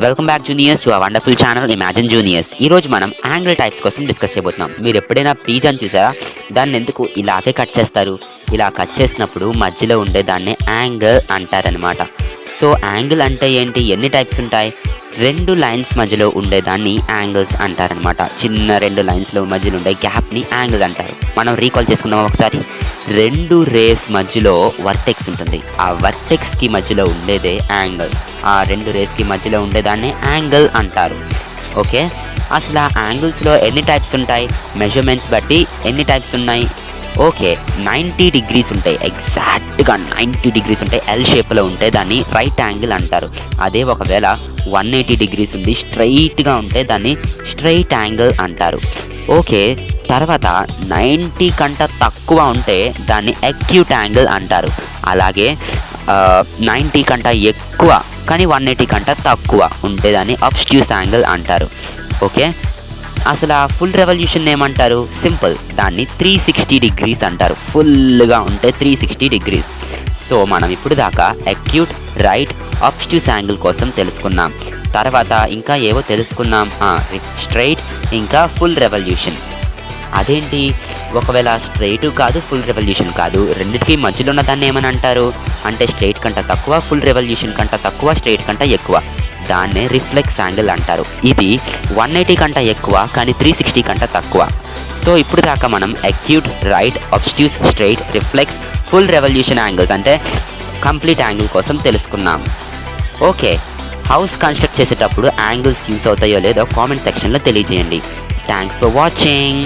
Welcome back juniors to ఆ wonderful channel imagine juniors. ఈ రోజు మనం యాంగిల్ టైప్స్ కోసం డిస్కస్ చేయబోతున్నాం. మీరు ఎప్పుడైనా పిజ్జాని చూసారా? దాన్ని ఎందుకు ఇలాగే కట్ చేస్తారు? ఇలా కట్ చేసినప్పుడు మధ్యలో ఉండే దాన్ని యాంగిల్ అంటారనమాట. సో యాంగిల్ అంటే ఏంటి? ఎన్ని టైప్స్ ఉంటాయి? రెండు లైన్స్ మధ్యలో ఉండేదాన్ని యాంగిల్స్ అంటారనమాట. చిన్న రెండు లైన్స్లో మధ్యలో ఉండే గ్యాప్ని యాంగిల్ అంటారు. మనం రీకాల్ చేసుకుందాం ఒకసారి. రెండు రేస్ మధ్యలో వర్టెక్స్ ఉంటుంది. ఆ వర్టెక్స్కి మధ్యలో ఉండేదే యాంగిల్. ఆ రెండు రేస్కి మధ్యలో ఉండేదాన్ని యాంగిల్ అంటారు. ఓకే, అసలు ఆ యాంగిల్స్లో ఎన్ని టైప్స్ ఉంటాయి? మెజర్మెంట్స్ బట్టి ఎన్ని టైప్స్ ఉన్నాయి? ఓకే, 90 డిగ్రీస్ ఉంటాయి. ఎగ్జాక్ట్గా 90 డిగ్రీస్ ఉంటాయి. ఎల్ షేప్లో ఉంటే దాన్ని రైట్ యాంగిల్ అంటారు. అదే ఒకవేళ 180 డిగ్రీస్ ఉండి స్ట్రైట్గా ఉంటే దాన్ని స్ట్రైట్ యాంగిల్ అంటారు. ఓకే, తర్వాత 90 కంటే తక్కువ ఉంటే దాన్ని అక్యూట్ యాంగిల్ అంటారు. అలాగే 90 కంటే ఎక్కువ కానీ 180 కంటే తక్కువ ఉంటే దాన్ని అబ్స్ట్యూస్ యాంగిల్ అంటారు. ఓకే, అసలు ఆ ఫుల్ రెవల్యూషన్ ఏమంటారు? సింపుల్, దాన్ని 360 డిగ్రీస్ అంటారు. ఫుల్గా ఉంటే 360 డిగ్రీస్. సో మనం ఇప్పుడు దాకా అక్యూట్, రైట్, అబ్స్ట్యూస్ యాంగిల్ కోసం తెలుసుకున్నాం. తర్వాత ఇంకా ఏవో తెలుసుకున్నాం, స్ట్రైట్ ఇంకా ఫుల్ రెవల్యూషన్. అదేంటి? ఒకవేళ స్ట్రైట్ కాదు, ఫుల్ రెవల్యూషన్ కాదు, రెండింటికి మధ్యలో ఉన్న దాన్ని ఏమని అంటారు అంటే స్ట్రైట్ కంటే తక్కువ, ఫుల్ రెవల్యూషన్ కంటే తక్కువ, స్ట్రైట్ కంటే ఎక్కువ, దాన్నే రిఫ్లెక్స్ యాంగిల్ అంటారు. ఇది 180 కంటే ఎక్కువ కానీ 360 కంటే తక్కువ. సో ఇప్పుడు దాకా మనం acute, right, obtuse, straight, reflex, full revolution angles అంటే కంప్లీట్ యాంగిల్ కోసం తెలుసుకున్నాం. ఓకే, హౌస్ కన్స్ట్రక్ట్ చేసేటప్పుడు యాంగిల్స్ యూస్ అవుతాయో లేదో కామెంట్ సెక్షన్లో తెలియజేయండి. Thanks for watching.